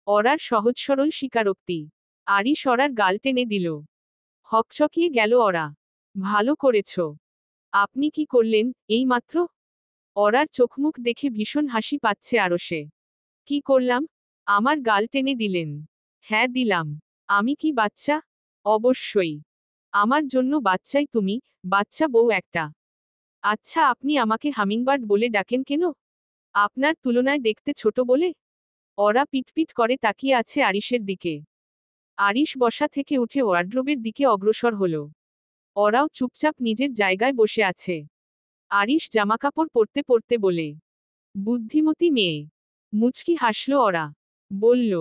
অরার সহজ সরল স্বীকারোক্তি। আরিশ অরার গাল টেনে দিল। হকচকিয়ে গেল অরা। ভালো করেছ। আপনি কি করলেন, এই মাত্র? অরার চোখমুখ দেখে ভীষণ হাসি পাচ্ছে আরশে। কি করলাম? আমার গাল টেনে দিলেন। হ্যাঁ দিলাম। আমি কি বাচ্চা? অবশ্যই। আমার জন্য বাচ্চাই তুমি, বাচ্চা বউ একটা। আচ্ছা আপনি আমাকে হামিংবার্ড বলে ডাকেন কেন? আপনার তুলনায় দেখতে ছোট বলে? অরা পিটপিট করে তাকিয়ে আছে আরিশের দিকে। আরিশ বসা থেকে উঠে ওয়ার্ড্রোবের দিকে অগ্রসর হল। ওরাও চুপচাপ নিজের জায়গায় বসে আছে। আরিশ জামাকাপড় পরতে পরতে বলে, বুদ্ধিমতী মেয়ে। মুচকি হাসল ওরা। বলল,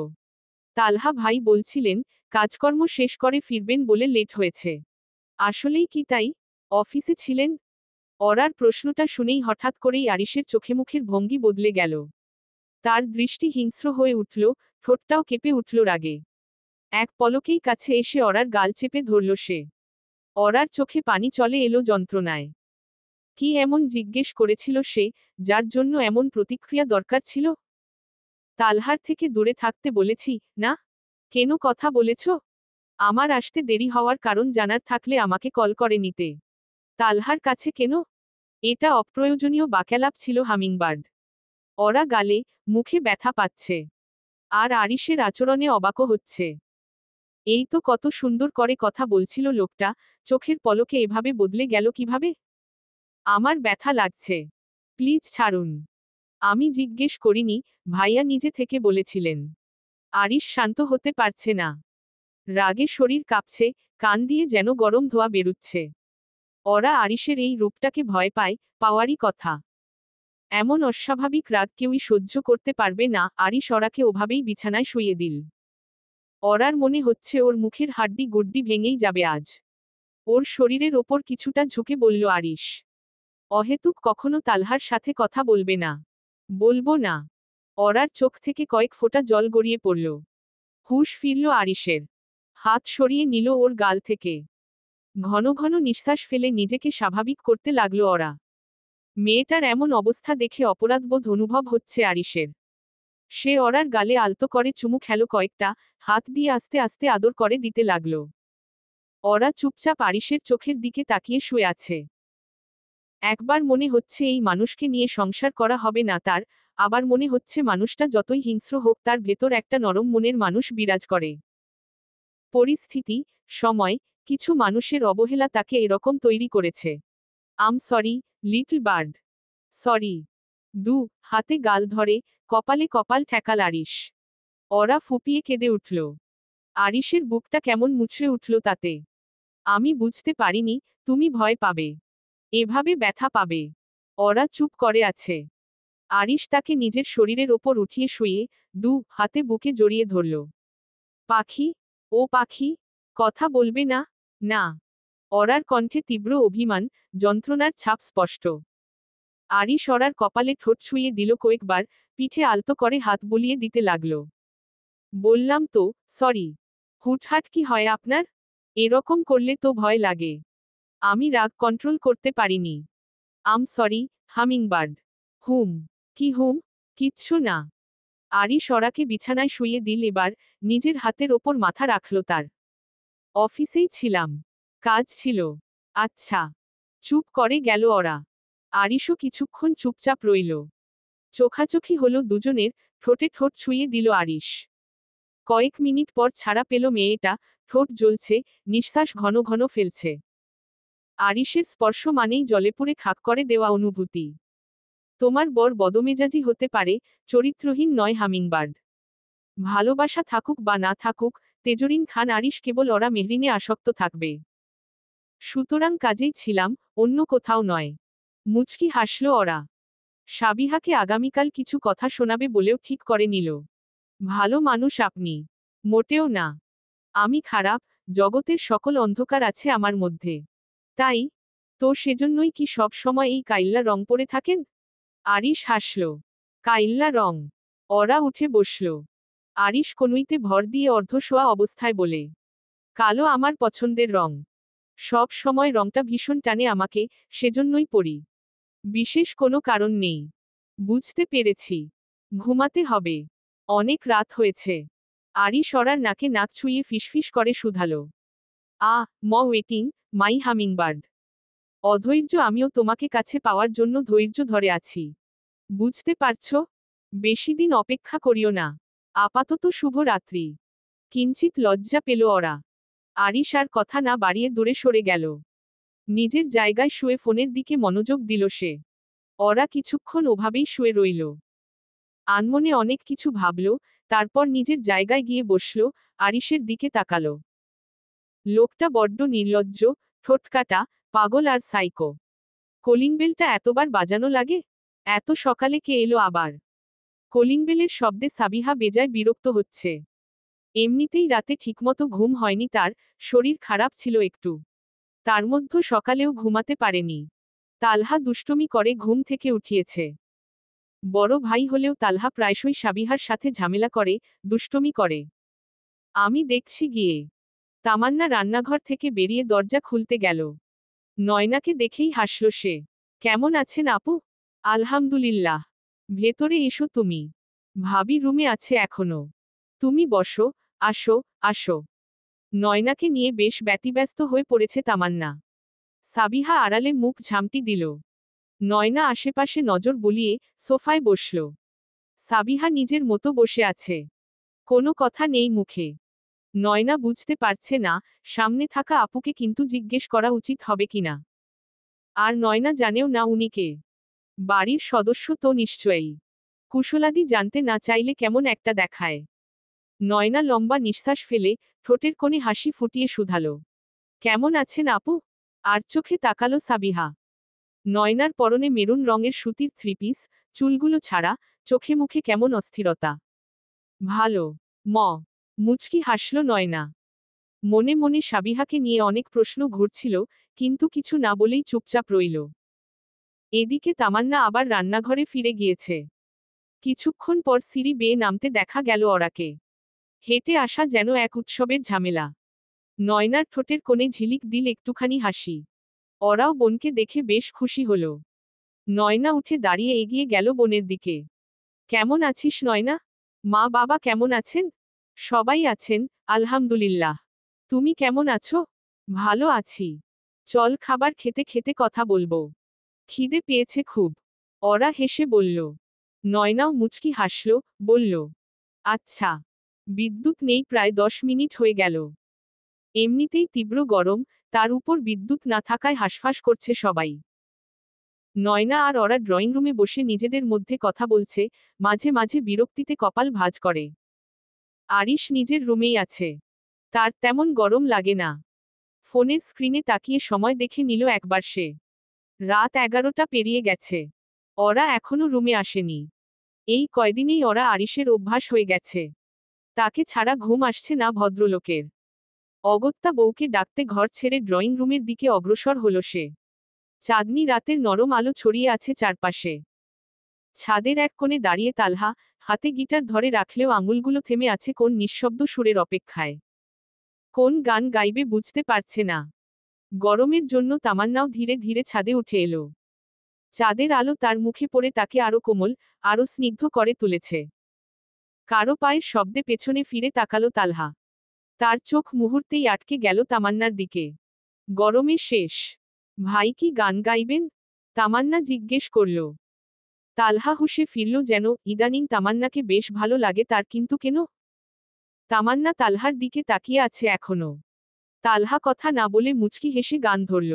তালহা ভাই বলছিলেন, কাজকর্ম শেষ করে ফিরবেন বলে লেট হয়েছে। আসলেই কি তাই? অফিসে ছিলেন? অরার প্রশ্নটা শুনেই হঠাৎ করেই আরিশের চোখে মুখের ভঙ্গি বদলে গেল। তার দৃষ্টি হিংস্র হয়ে উঠল, ঠোঁটটাও কেঁপে উঠল রাগে। এক পলকেই কাছে এসে অরার গাল চেপে ধরল সে। অরার চোখে পানি চলে এলো যন্ত্রণায়। কি এমন জিজ্ঞেস করেছিল সে, যার জন্য এমন প্রতিক্রিয়া দরকার ছিল? তালহার থেকে দূরে থাকতে বলেছি, না? কেন কথা বলেছ? আমার আসতে দেরি হওয়ার কারণ জানার থাকলে আমাকে কল করে নিতে। তালহার কাছে কেন? এটা অপ্রয়োজনীয় বাক্যালাপ ছিল হামিংবার্ড। অরা গালে, মুখে ব্যথা পাচ্ছে। আর আরিশের আচরণে অবাকও হচ্ছে। এই তো কত সুন্দর করে কথা বলছিল লোকটা, চোখের পলকে এভাবে বদলে গেল কিভাবে? আমার ব্যথা লাগছে। প্লিজ ছাড়ুন। আমি জিজ্ঞেস করিনি, ভাইয়া নিজে থেকে বলেছিলেন। আরিশ শান্ত হতে পারছে না। রাগে শরীর কাঁপছে, কান দিয়ে যেন গরম ধোঁয়া বেরুচ্ছে। ওরা আরিশের এই রূপটাকে ভয় পায়, পাওয়ারই কথা। এমন অস্বাভাবিক রাগ কেউই সহ্য করতে পারবে না। আরিশ ওরাকে ওভাবেই বিছানায় শুইয়ে দিল। অরার মনে হচ্ছে ওর মুখের হাড্ডি গুড্ডি ভেঙেই যাবে আজ। ওর শরীরের ওপর কিছুটা ঝুঁকে বলল আরিশ, অহেতুক কখনো তালহার সাথে কথা বলবে না। বলবো না। অরার চোখ থেকে কয়েক ফোঁটা জল গড়িয়ে পড়ল। হুঁশ ফিরল আরিশের। হাত সরিয়ে নিল ওর গাল থেকে। ঘন ঘন নিঃশ্বাস ফেলে নিজেকে স্বাভাবিক করতে লাগলো অরা। মেয়েটার এমন অবস্থা দেখে অপরাধবোধ অনুভব হচ্ছে আরিশের। সে অরার গালে আলতো করে চুমু খেল কয়েকটা, হাত দিয়ে আস্তে আস্তে আদর করে দিতে লাগল। অরা চুপচাপ আরিশের চোখের দিকে তাকিয়ে শুয়ে আছে। একবার মনে হচ্ছে এই মানুষকে নিয়ে সংসার করা হবে না তার, আবার মনে হচ্ছে মানুষটা যতই হিংস্র হোক তার ভেতর একটা নরম মনের মানুষ বিরাজ করে। পরিস্থিতি, সময়, কিছু মানুষের অবহেলা তাকে এরকম তৈরি করেছে। আম সরি, লিটল বার্ড। সরি। হাতে গাল ধরে, কপালে কপাল ঠেকাল আরিশ। অরা ফুপিয়ে কেঁদে উঠল। আরিশের বুকটা কেমন মুচড়ে উঠল তাতে। আমি বুঝতে পারিনি, তুমি ভয় পাবে। এভাবে ব্যথা পাবে। অরা চুপ করে আছে। আরিশ তাকে নিজের শরীরের ওপর উঠিয়ে শুয়ে, হাতে বুকে জড়িয়ে ধরল। পাখি, ও পাখি, কথা বলবে না? না। অরার কণ্ঠে তীব্র অভিমান, যন্ত্রণার ছাপ স্পষ্ট। আরিশ অরার কপালে ঠোঁট ছুঁয়ে দিল কয়েকবার, পিঠে আলতো করে হাত বুলিয়ে দিতে লাগল। বললাম তো, সরি। হুটহাট কি হয় আপনার? এরকম করলে তো ভয় লাগে। আমি রাগ কন্ট্রোল করতে পারিনি। আম সরি, হামিংবার্ড। হুম। কি হুম? কিচ্ছু না। আরিশ অরাকে বিছানায় শুইয়ে দিল এবার, নিজের হাতের ওপর মাথা রাখল তার। অফিসেই ছিলাম। কাজ ছিল। আচ্ছা। চুপ করে গেল ওরা। আরিশও কিছুক্ষণ চুপচাপ রইল। চোখাচোখি হলো দুজনের, ঠোঁটে ঠোঁট ছুঁয়ে দিল আরিশ। কয়েক মিনিট পর ছাড়া পেল মেয়েটা, ঠোঁট জ্বলছে, নিঃশ্বাস ঘন ঘন ফেলছে। আরিশের স্পর্শ মানেই জলে পুড়ে খাক করে দেওয়া অনুভূতি। তোমার বর বদমেজাজি হতে পারে, চরিত্রহীন নয় হামিংবার্ড। ভালোবাসা থাকুক বা না থাকুক, তেজরিন খান আরিশ কেবল ওরা মেহরিনে আসক্ত থাকবে। সুতরাং কাজেই ছিলাম, অন্য কোথাও নয়। মুচকি হাসল ওরা। সাবিহাকে আগামীকাল কিছু কথা শোনাবে বলেও ঠিক করে নিল। ভালো মানুষ আপনি। মোটেও না। আমি খারাপ, জগতের সকল অন্ধকার আছে আমার মধ্যে। তাই? তো সেজন্যই কি সব সময় এই কাইল্লা রং পরে থাকেন? আরিশ হাসল। কাইল্লা রং। ওরা উঠে বসল। আরিশ কনুইতে ভর দিয়ে অর্ধশোয়া অবস্থায় বলে, কালো আমার পছন্দের রং। সব সময় রংটা ভীষণ টানে আমাকে, সেজন্যই পরি। বিশেষ কোনো কারণ নেই। বুঝতে পেরেছি। ঘুমাতে হবে। অনেক রাত হয়েছে। আরি সরার নাকে নাক ছুঁয়ে ফিসফিস করে শুধালো। ওয়েটিং, মাই হামিংবার্ড। অধৈর্য আমিও তোমাকে কাছে পাওয়ার জন্য ধৈর্য ধরে আছি। বুঝতে পারছ? বেশি দিন অপেক্ষা করিও না। আপাতত শুভ রাত্রি। কিঞ্চিত লজ্জা পেল ওরা। আরিশ আর কথা না বাড়িয়ে দূরে সরে গেল। নিজের জায়গায় শুয়ে ফোনের দিকে মনোযোগ দিল সে। ওরা কিছুক্ষণ ওভাবেই শুয়ে রইল। আনমনে অনেক কিছু ভাবল, তারপর নিজের জায়গায় গিয়ে বসল, আরিশের দিকে তাকালো। লোকটা বড্ড নির্লজ্জ, ঠোঁটকাটা, পাগল আর সাইকো। কলিং বেলটা এতবার বাজানো লাগে? এত সকালে কে এলো আবার? কলিং বেলের শব্দে সাবিহা বেজায় বিরক্ত হচ্ছে। এমনিতেই রাতে ঠিকমতো ঘুম হয়নি তার, শরীর খারাপ ছিল একটু। তার মধ্যে সকালেও ঘুমাতে পারেনি। তালহা দুষ্টুমি করে ঘুম থেকে উঠিয়েছে। বড় ভাই হলেও তালহা প্রায়শই সাবিহার সাথে ঝামেলা করে, দুষ্টুমি করে। আমি দেখছি গিয়ে। তামান্না রান্নাঘর থেকে বেরিয়ে দরজা খুলতে গেল। নয়নাকে দেখেই হাসল সে। কেমন আছেন আপু? আলহামদুলিল্লাহ। ভেতরে এসো তুমি। ভাবি রুমে আছে এখনো। তুমি বসো, আসো, আসো। নয়নাকে নিয়ে বেশ ব্যতিব্যস্ত হয়ে পড়েছে তামান্না। সাবিহা আড়ালে মুখ ঝামটি দিল। নয়না আশেপাশে নজর বুলিয়ে সোফায় বসল। সাবিহা নিজের মতো বসে আছে। কোনো কথা নেই মুখে। নয়না বুঝতে পারছে না, সামনে থাকা আপুকে কিন্তু জিজ্ঞেস করা উচিত হবে কিনা। আর নয়না জানেও না উনি কে। বাড়ির সদস্য তো নিশ্চয়ই। কুশলাদি জানতে না চাইলে কেমন একটা দেখায়। নয়না লম্বা নিঃশ্বাস ফেলে, ঠোঁটের কোণে হাসি ফুটিয়ে শুধালো। কেমন আছেন আপু? আর চোখে তাকালো সাবিহা। নয়নার পরনে মেরুন রঙের সুতির থ্রিপিস, চুলগুলো ছাড়া, চোখে মুখে কেমন অস্থিরতা। ভালো। ম মুচকি হাসল নয়না। মনে মনে সাবিহাকে নিয়ে অনেক প্রশ্ন ঘুরছিল, কিন্তু কিছু না বলেই চুপচাপ রইল। এদিকে তামান্না আবার রান্নাঘরে ফিরে গিয়েছে। কিছুক্ষণ পর সিঁড়ি বেয়ে নামতে দেখা গেল ওরাকে। হেঁটে আসা যেন এক উৎসবের ঝামেলা। নয়নার ঠোঁটের কোণে ঝিলিক দিল একটুখানি হাসি। ওরাও বোনকে দেখে বেশ খুশি হল। নয়না উঠে দাঁড়িয়ে এগিয়ে গেল বোনের দিকে। কেমন আছিস নয়না? মা বাবা কেমন আছেন? সবাই আছেন, আলহামদুলিল্লাহ। তুমি কেমন আছো? ভালো আছি। চল খাবার খেতে খেতে কথা বলবো। খিদে পেয়েছে খুব। ওরা হেসে বলল। নয়নাও মুচকি হাসল, বলল। আচ্ছা। বিদ্যুৎ নেই প্রায় 10 মিনিট হয়ে গেল। এমনিতেই তীব্র গরম, তার উপর বিদ্যুৎ না থাকায় হাঁসফাঁস করছে সবাই। নয়না আর ওরা ড্রয়িং রুমে বসে নিজেদের মধ্যে কথা বলছে, মাঝে মাঝে বিরক্তিতে কপাল ভাঁজ করে। আরিশ নিজের রুমেই আছে। তার তেমন গরম লাগে না। ফোনের স্ক্রিনে তাকিয়ে সময় দেখে নিল একবার সে। রাত 11টা পেরিয়ে গেছে। ওরা এখনো রুমে আসেনি। এই কয়দিনেই ওরা আরিশের অভ্যাস হয়ে গেছে। তাকে ছাড়া ঘুম আসছে না ভদ্রলোকের। অগত্যা বউকে ডাকতে ঘর ছেড়ে ড্রয়িং রুমের দিকে অগ্রসর হল সে। চাঁদনি রাতের নরম আলো ছড়িয়ে আছে চারপাশে। ছাদের এক কোণে দাঁড়িয়ে তালহা, হাতে গিটার ধরে রাখলেও আঙুলগুলো থেমে আছে কোন নিঃশব্দ সুরের অপেক্ষায়। কোন গান গাইবে বুঝতে পারছে না। গরমের জন্য তামান্নাও ধীরে ধীরে ছাদে উঠে এলো। চাঁদের আলো তার মুখে পড়ে তাকে আরো কোমল, আরো স্নিগ্ধ করে তুলেছে। কারো পায়ের শব্দে পেছনে ফিরে তাকালো তালহা। তার চোখ মুহূর্তেই আটকে গেল তামান্নার দিকে। গরমের শেষ। ভাই কি গান গাইবেন? তামান্না জিজ্ঞেস করল। তালহা হুশে ফিরল যেন ইদানিং তামান্নাকে বেশ ভালো লাগে তার, কিন্তু কেন? তামান্না তালহার দিকে তাকিয়ে আছে এখনো। তালহা কথা না বলে মুচকি হেসে গান ধরল।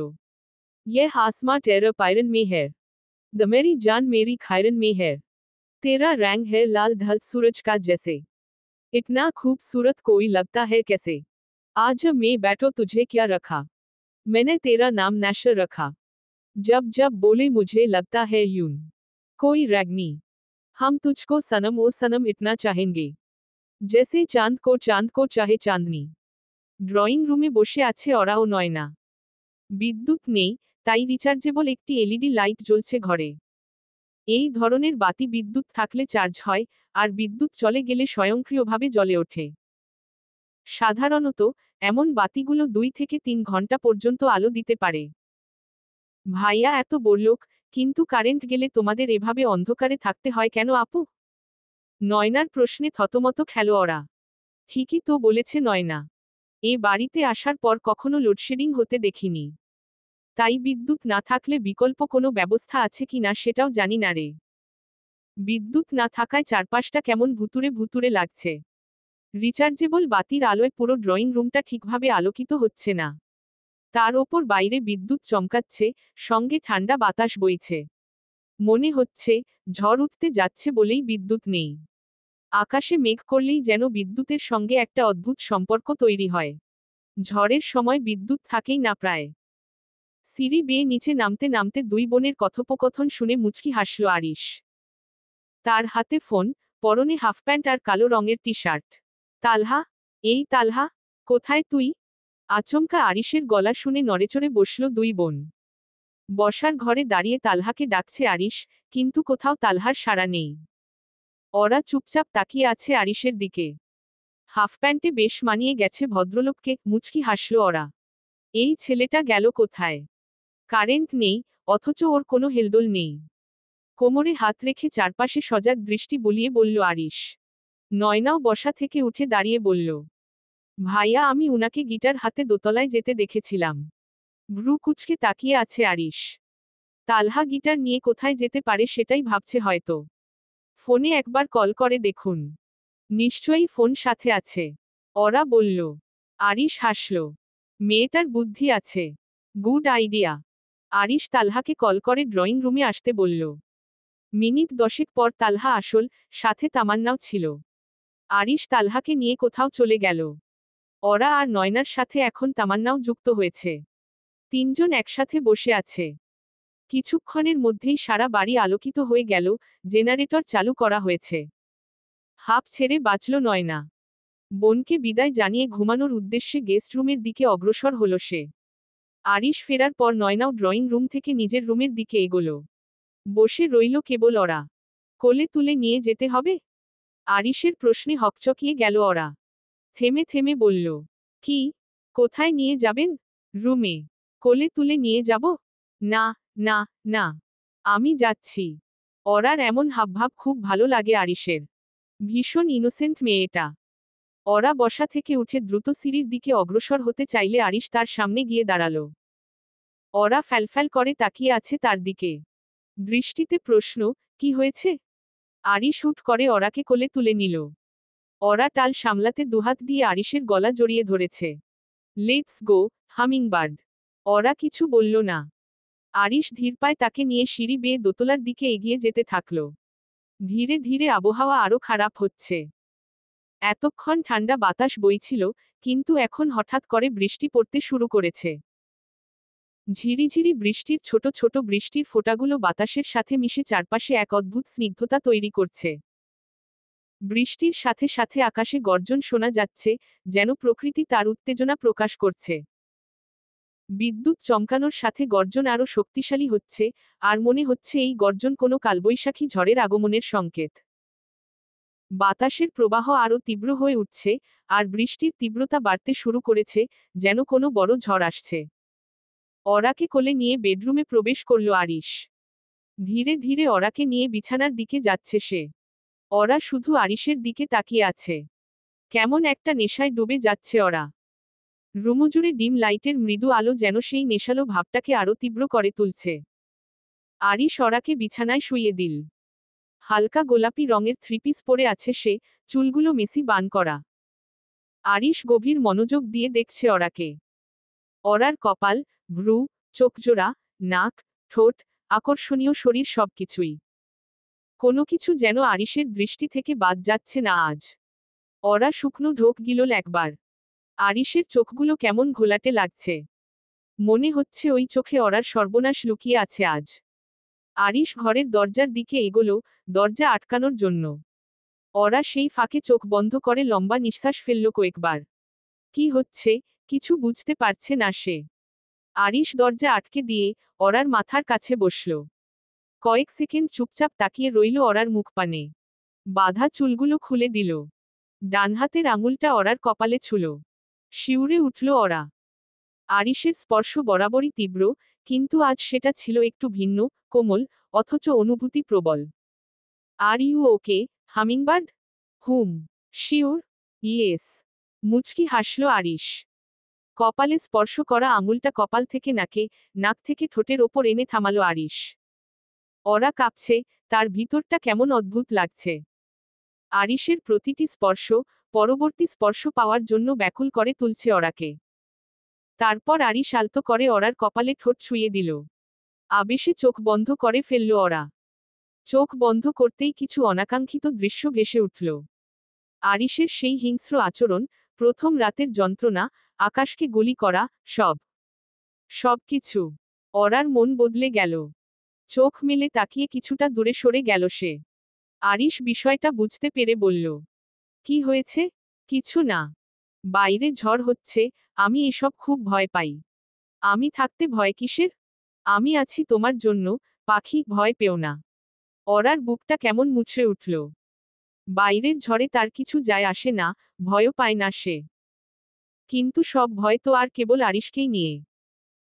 ये आसमां तेरा पायरन में है, द मेरी जान मेरी खायरन में है, तेरा रंग है लाल ढल सूरज का जैसे, इतना खूबसूरत कोई लगता है कैसे, आज मैं बैठो तुझे क्या रखा, मैंने तेरा नाम नशर रखा, जब जब बोले मुझे लगता है यूं कोई रैगनी, हम तुझको सनम ओ सनम इतना चाहेंगे, जैसे चांद को चाहे चांदनी। ড্রয়িং রুমে বসে আছে ওরা ও নয়না। বিদ্যুৎ নেই, তাই রিচার্জেবল একটি এলইডি লাইট জ্বলছে ঘরে। এই ধরনের বাতি বিদ্যুৎ থাকলে চার্জ হয়, আর বিদ্যুৎ চলে গেলে স্বয়ংক্রিয়ভাবে জ্বলে ওঠে। সাধারণত এমন বাতিগুলো 2 থেকে 3 ঘন্টা পর্যন্ত আলো দিতে পারে। ভাইয়া এত বললোক, কিন্তু কারেন্ট গেলে তোমাদের এভাবে অন্ধকারে থাকতে হয় কেন আপু? নয়নার প্রশ্নে থতমত খেল ওরা। ঠিকই তো বলেছে নয়না। এ বাড়িতে আসার পর কখনো লোডশেডিং হতে দেখিনি। তাই বিদ্যুৎ না থাকলে বিকল্প কোনো ব্যবস্থা আছে কিনা সেটাও জানি না রে। বিদ্যুৎ না থাকায় চারপাশটা কেমন ভুতুরে ভুতুরে লাগছে। রিচার্জেবল বাতির আলোয় পুরো ড্রয়িং রুমটা ঠিকভাবে আলোকিত হচ্ছে না। তার ওপর বাইরে বিদ্যুৎ চমকাচ্ছে, সঙ্গে ঠান্ডা বাতাস বইছে। মনে হচ্ছে ঝড় উঠতে যাচ্ছে বলেই বিদ্যুৎ নেই। আকাশে মেঘ করলেই যেন বিদ্যুতের সঙ্গে একটা অদ্ভুত সম্পর্ক তৈরি হয়। ঝড়ের সময় বিদ্যুৎ থাকেই না প্রায়। সিঁড়ি বেয়ে নিচে নামতে নামতে দুই বোনের কথোপকথন শুনে মুচকি হাসল আরিশ। তার হাতে ফোন, পরনে হাফ প্যান্ট আর কালো রঙের টি শার্ট। তালহা, এই তালহা, কোথায় তুই? আচমকা আরিশের গলা শুনে নড়েচড়ে বসল দুই বোন। বসার ঘরে দাঁড়িয়ে তালহাকে ডাকছে আরিশ, কিন্তু কোথাও তালহার সাড়া নেই। ওরা চুপচাপ তাকিয়ে আছে আরিশের দিকে। হাফ প্যান্টে বেশ মানিয়ে গেছে ভদ্রলোককে, মুচকি হাসল ওরা। এই ছেলেটা গেল কোথায়? কারেন্ট নেই, অথচ ওর কোনো হেলদোল নেই। কোমরে হাত রেখে চারপাশে সজাগ দৃষ্টি বুলিয়ে বলল আরিশ। নয়নাও বসা থেকে উঠে দাঁড়িয়ে বলল, ভাইয়া আমি উনাকে গিটার হাতে দোতলায় যেতে দেখেছিলাম। ভ্রু কুচকে তাকিয়ে আছে আরিশ। তালহা গিটার নিয়ে কোথায় যেতে পারে সেটাই ভাবছে হয়তো। ফোনে একবার কল করে দেখুন। নিশ্চয়ই ফোন সাথে আছে। ওরা বলল। আরিশ হাসল। মেয়েটার বুদ্ধি আছে। Good idea. আরিশ তালহাকে কল করে ড্রয়িং রুমে আসতে বলল। মিনিট 10 পর তালহা আসল, সাথে তামান্নাও ছিল। আরিশ তালহাকে নিয়ে কোথাও চলে গেল। ওরা আর নয়নার সাথে এখন তামান্নাও যুক্ত হয়েছে। তিনজন একসাথে বসে আছে। কিছুক্ষণের মধ্যেই সারা বাড়ি আলোকিত হয়ে গেল, জেনারেটর চালু করা হয়েছে। হাঁপ ছেড়ে বাঁচল নয়না। বোনকে বিদায় জানিয়ে ঘুমানোর উদ্দেশ্যে গেস্ট রুমের দিকে অগ্রসর হল সে। আরিশ ফেরার পর নয়নাও ড্রয়িং রুম থেকে নিজের রুমের দিকে এগোল। বসে রইল কেবল ওরা। কোলে তুলে নিয়ে যেতে হবে? আরিশের প্রশ্নে হকচকিয়ে গেল ওরা। থেমে থেমে বলল, কি? কোথায় নিয়ে যাবেন? রুমে। কোলে তুলে নিয়ে যাব? না, না, না। আমি যাচ্ছি। ওরার এমন হাবভাব খুব ভালো লাগে আরিশের। ভীষণ ইনোসেন্ট মেয়েটা। ওরা বসা থেকে উঠে দ্রুত সিঁড়ির দিকে অগ্রসর হতে চাইলে আরিশ তার সামনে গিয়ে দাঁড়াল। ওরা ফ্যালফ্যাল করে তাকিয়ে আছে তার দিকে। দৃষ্টিতে প্রশ্ন, কি হয়েছে? আরিশ হুট করে ওরাকে কোলে তুলে নিল। ওরা টাল সামলাতে দুহাত দিয়ে আরিশের গলা জড়িয়ে ধরেছে। Let's go, hummingbird. ওরা কিছু বলল না। আরিশ ধীর পায়ে তাকে নিয়ে সিঁড়ি বেয়ে দোতলার দিকে এগিয়ে যেতে থাকল। ধীরে ধীরে আবহাওয়া আরো খারাপ হচ্ছে। এতক্ষণ ঠান্ডা বাতাস বইছিল, কিন্তু এখন হঠাৎ করে বৃষ্টি পড়তে শুরু করেছে। ঝিরিঝিরি বৃষ্টির ছোট ছোট বৃষ্টির ফোঁটাগুলো বাতাসের সাথে মিশে চারপাশে এক অদ্ভুত স্নিগ্ধতা তৈরি করছে। বৃষ্টির সাথে সাথে আকাশে গর্জন শোনা যাচ্ছে, যেন প্রকৃতি তার উত্তেজনা প্রকাশ করছে। বিদ্যুৎ চমকানোর সাথে গর্জন আরও শক্তিশালী হচ্ছে, আর মনে হচ্ছে এই গর্জন কোনো কালবৈশাখী ঝড়ের আগমনের সংকেত। বাতাসের প্রবাহ আরও তীব্র হয়ে উঠছে, আর বৃষ্টির তীব্রতা বাড়তে শুরু করেছে, যেন কোনো বড় ঝড় আসছে। ওরাকে কোলে নিয়ে বেডরুমে প্রবেশ করল আরিশ। ধীরে ধীরে ওরাকে নিয়ে বিছানার দিকে যাচ্ছে সে। ওরা শুধু আরিশের দিকে তাকিয়ে আছে। কেমন একটা নেশায় ডুবে যাচ্ছে ওরা। রুমজুড়ে ডিম লাইটের মৃদু আলো যেন সেই নেশালো ভাবটাকে আরো তীব্র করে তুলছে। আরিশ ওরাকে বিছানায় শুইয়ে দিল। হালকা গোলাপি রঙের থ্রিপিস পরে আছে সে, চুলগুলো মেসি বান করা। আরিশ গভীর মনোযোগ দিয়ে দেখছে ওরাকে। ওরার কপাল, ভ্রু, চোখজোড়া, নাক, ঠোঁট, আকর্ষণীয় শরীর সবকিছুই। কোনো কিছু যেন আরিশের দৃষ্টি থেকে বাদ যাচ্ছে না আজ। ওরা শুকনো ঢোক গিলল একবার। আরিশের চোখগুলো কেমন ঘোলাটে লাগছে। মনে হচ্ছে ওই চোখে ওরার সর্বনাশ লুকিয়ে আছে আজ। আরিশ ঘরের দরজার দিকে এগোলো, দরজা আটকানোর জন্য। ওরা সেই ফাঁকে চোখ বন্ধ করে লম্বা নিঃশ্বাস ফেলল কয়েকবার। কি হচ্ছে, কিছু বুঝতে পারছে না সে। আরিশ দরজা আটকে দিয়ে ওরার মাথার কাছে বসল। কয়েক সেকেন্ড চুপচাপ তাকিয়ে রইল ওরার মুখপানে। বাঁধা চুলগুলো খুলে দিল। ডান হাতের আঙুলটা ওরার কপালে ছুল। শিউরে উঠল ওরা। আরিশের স্পর্শ বরাবরই তীব্র, কিন্তু আজ সেটা ছিল একটু ভিন্ন, কোমল, অথচ অনুভূতি প্রবল। Are you okay, hummingbird? Hmm. Sure? Yes. মুচকি হাসল আরিশ। কপালে স্পর্শ করা আঙুলটা কপাল থেকে নাকে, নাক থেকে ঠোঁটের ওপর এনে থামালো আরিশ। ওরা কাঁপছে, তার ভিতরটা কেমন অদ্ভুত লাগছে। আরিশের প্রতিটি স্পর্শ, পরবর্তী স্পর্শ পাওয়ার জন্য ব্যাকুল করে তুলছে ওরাকে। তারপর আরিশ আলতো করে ওরার কপালে ঠোঁট ছুঁয়ে দিল। আবেশে চোখ বন্ধ করে ফেলল ওরা। চোখ বন্ধ করতেই কিছু অনাকাঙ্ক্ষিত দৃশ্য ভেসে উঠল। আরিশের সেই হিংস্র আচরণ, প্রথম রাতের যন্ত্রণা, আকাশকে গুলি করা, সবকিছু। ওরার মন বদলে গেল। চোখ মেলে তাকিয়ে কিছুটা দূরে সরে গেল সে। আরিশ বিষয়টা বুঝতে পেরে বলল, কি হয়েছে? কিছু না। বাইরে ঝড় হচ্ছে, আমি এসব খুব ভয় পাই। আমি থাকতে ভয় কিসের? আমি আছি তোমার জন্য, পাখি, ভয় পেও না। ওরার বুকটা কেমন মুচড়ে উঠল। বাইরের ঝড়ে তার কিছু যায় আসে না, ভয়ও পায় না সে। কিন্তু সব ভয় তো আর কেবল আরিশকেই নিয়ে।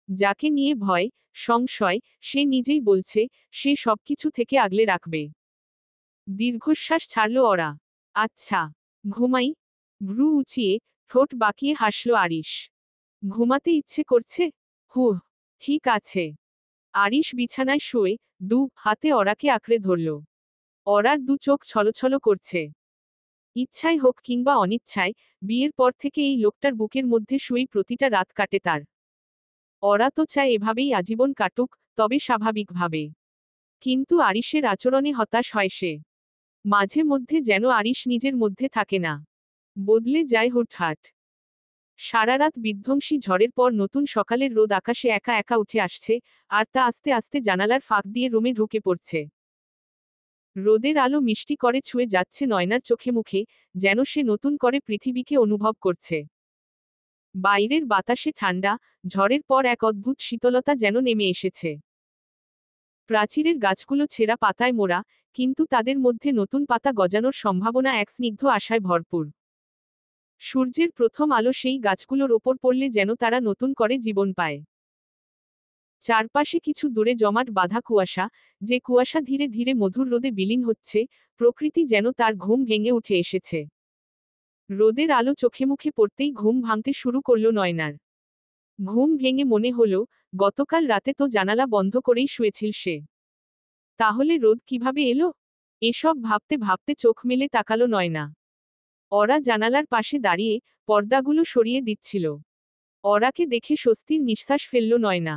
যাকে নিয়ে ভয়, সংশয়, সে নিজেই বলছে, সে সবকিছু থেকে আগলে রাখবে। দীর্ঘশ্বাস ছাড়ল ওরা। আচ্ছা, ঘুমাই? ভ্রু উঁচিয়ে, ঠোঁট বাঁকিয়ে হাসল আরিশ। ঘুমাতে ইচ্ছে করছে? হুহ, ঠিক আছে। আরিশ বিছানায় শুয়ে, দু হাতে ওরাকে আঁকড়ে ধরল। ওরার দু চোখ ছলছল করছে। ইচ্ছাই হোক কিংবা অনিচ্ছায়, বিয়ের পর থেকে এই লোকটার বুকের মধ্যে শুয়েই প্রতিটা রাত কাটে তার। ওরা তো চায় এভাবেই আজীবন কাটুক, তবে স্বাভাবিকভাবে। কিন্তু আরিশের আচরণে হতাশ হয় সে। মাঝে মধ্যে যেন আরিশ নিজের মধ্যে থাকে না। বদলে যায় হুটহাট। সারারাত বিধ্বংসী ঝড়ের পর নতুন সকালের রোদ আকাশে একা একা উঠে আসছে, আর তা আস্তে আস্তে জানালার ফাঁক দিয়ে রুমে ঢুকে পড়ছে। রোদের আলো মিষ্টি করে ছুঁয়ে যাচ্ছে নয়নার চোখে মুখে, যেন সে নতুন করে পৃথিবীকে অনুভব করছে। বাইরের বাতাসে ঠান্ডা, ঝড়ের পর এক অদ্ভুত শীতলতা যেন নেমে এসেছে। প্রাচীরের গাছগুলো ছেঁড়া পাতায় মোড়া, কিন্তু তাদের মধ্যে নতুন পাতা গজানোর সম্ভাবনা এক স্নিগ্ধ আশায় ভরপুর। সূর্যের প্রথম আলো সেই গাছগুলোর ওপর পড়লে যেন তারা নতুন করে জীবন পায়। চারপাশে কিছু দূরে জমাট বাঁধা কুয়াশা, যে কুয়াশা ধীরে ধীরে মধুর রোদে বিলীন হচ্ছে, প্রকৃতি যেন তার ঘুম ভেঙে উঠে এসেছে। রোদের আলো চোখে মুখে পড়তেই ঘুম ভাঙতে শুরু করল নয়নার। ঘুম ভেঙে মনে হলো, গতকাল রাতে তো জানালা বন্ধ করেই শুয়েছিল সে। তাহলে রোদ কিভাবে এলো? এসব ভাবতে ভাবতে চোখ মেলে তাকালো নয়না। ওরা জানালার পাশে দাঁড়িয়ে, পর্দাগুলো সরিয়ে দিচ্ছিল। ওরাকে দেখে স্বস্তির নিঃশ্বাস ফেলল নয়না।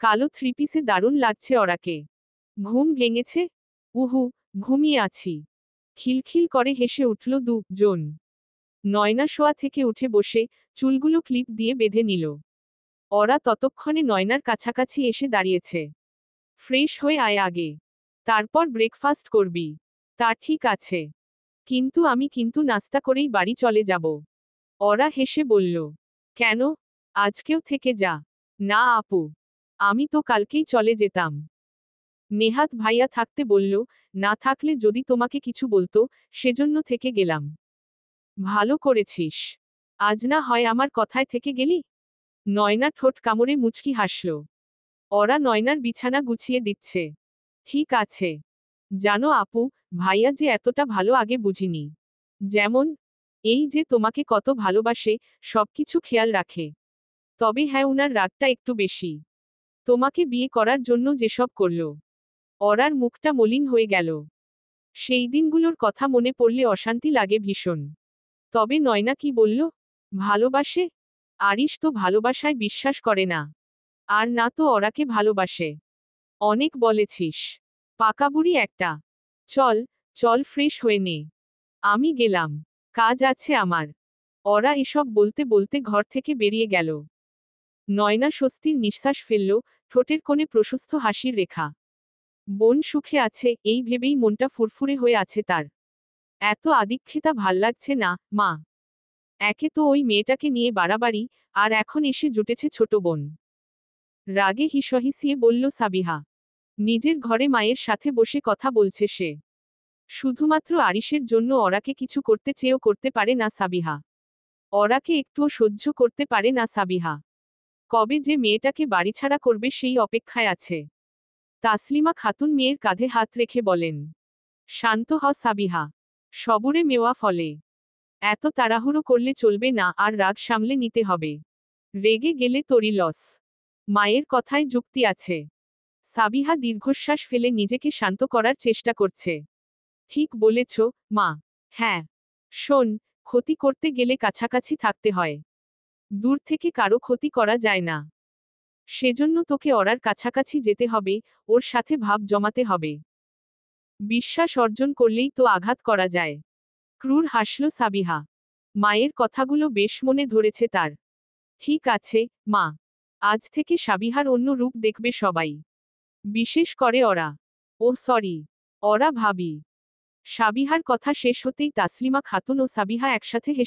কালো থ্রিপিসে দারুণ লাগছে ওরাকে। ঘুম ভেঙেছে? উহু, ঘুমিয়ে আছি। খিলখিল করে হেসে উঠল দুজন। নয়না শোয়া থেকে উঠে বসে, চুলগুলো ক্লিপ দিয়ে বেঁধে নিল। ওরা ততক্ষণে নয়নার কাছাকাছি এসে দাঁড়িয়েছে। ফ্রেশ হয়ে আয় আগে। তারপর ব্রেকফাস্ট করবি। তা ঠিক আছে। কিন্তু নাস্তা করেই বাড়ি চলে যাব। ওরা হেসে বলল। কেন? আজকেও থেকে যা। না আপু। আমি তো কালকেই চলে যেতাম। নেহাত ভাইয়া থাকতে বলল, না থাকলে যদি তোমাকে কিছু বলতো, সেজন্য থেকে গেলাম। ভালো করেছিস। আজ না হয় আমার কথায় থেকে গেলি? নয়না ঠোঁট কামড়ে মুচকি হাসল। ওরা নয়নার বিছানা গুছিয়ে দিচ্ছে। ঠিক আছে। জানো আপু, ভাইয়া যে এতটা ভালো আগে বুঝিনি। যেমন, এই যে তোমাকে কত ভালোবাসে, সবকিছু খেয়াল রাখে। তবে হ্যাঁ, উনার রাগটা একটু বেশি। তোমাকে বিয়ে করার জন্য যেসব করল। ওরার মুখটা মলিন হয়ে গেল। সেই দিনগুলোর কথা মনে পড়লে অশান্তি লাগে ভীষণ। তবে নয়না কি বলল? ভালোবাসে? আরিশ তো ভালোবাসায় বিশ্বাস করে না। আর না তো ওরাকে ভালোবাসে। অনেক বলেছিস। পাকাবুড়ি একটা। চল, চল ফ্রেশ হয়ে নে। আমি গেলাম। কাজ আছে আমার। ওরা এসব বলতে বলতে ঘর থেকে বেরিয়ে গেল। নয়না স্বস্তির নিঃশ্বাস ফেলল, ঠোঁটের কোণে প্রশস্ত হাসির রেখা। বোন সুখে আছে, এই ভেবেই মনটা ফুরফুরে হয়ে আছে তার। এত আদিক্ষেতা ভাল্লাগছে না, মা। একে তো ওই মেয়েটাকে নিয়ে বাড়াবাড়ি, আর এখন এসে জুটেছে ছোট বোন। রাগে হিসহিসিয়ে বলল সাবিহা। নিজের ঘরে মায়ের সাথে বসে কথা বলছে সে। শুধুমাত্র আরিশের জন্য ওরাকে কিছু করতে চেয়েও করতে পারে না সাবিহা। ওরাকে একটুও সহ্য করতে পারে না সাবিহা। কবে যে মেয়েটাকে বাড়িছাড়া করবে সেই অপেক্ষায় আছে। তাসলিমা খাতুন মেয়ের কাঁধে হাত রেখে বলেন। শান্ত হ সাবিহা। সবুরে মেওয়া ফলে। এত তাড়াহুড়ো করলে চলবে না, আর রাগ সামলে নিতে হবে। রেগে গেলে তোরই লস। মায়ের কথায় যুক্তি আছে। সাবিহা দীর্ঘশ্বাস ফেলে নিজেকে শান্ত করার চেষ্টা করছে। ঠিক বলেছ, মা। হ্যাঁ। শোন, ক্ষতি করতে গেলে কাছাকাছি থাকতে হয়। দূর থেকে কারো ক্ষতি করা যায় না। সেজন্য তোকে অরার কাছাকাছি যেতে হবে, ওর সাথে ভাব জমাতে হবে। বিশ্বাস অর্জন করলেই তো আঘাত করা যায়। ক্রূর হাসল সাবিহা। মায়ের কথাগুলো বেশ মনে ধরেছে তার। ঠিক আছে, মা। আজ থেকে সাবিহার অন্য রূপ দেখবে সবাই। বিশেষ করে ওরা। ও সরি। ওরা ভাবি। সাবিহার কথা শেষ হতেই তাসলিমা খাতুন ও সাবিহা একসাথে হেসে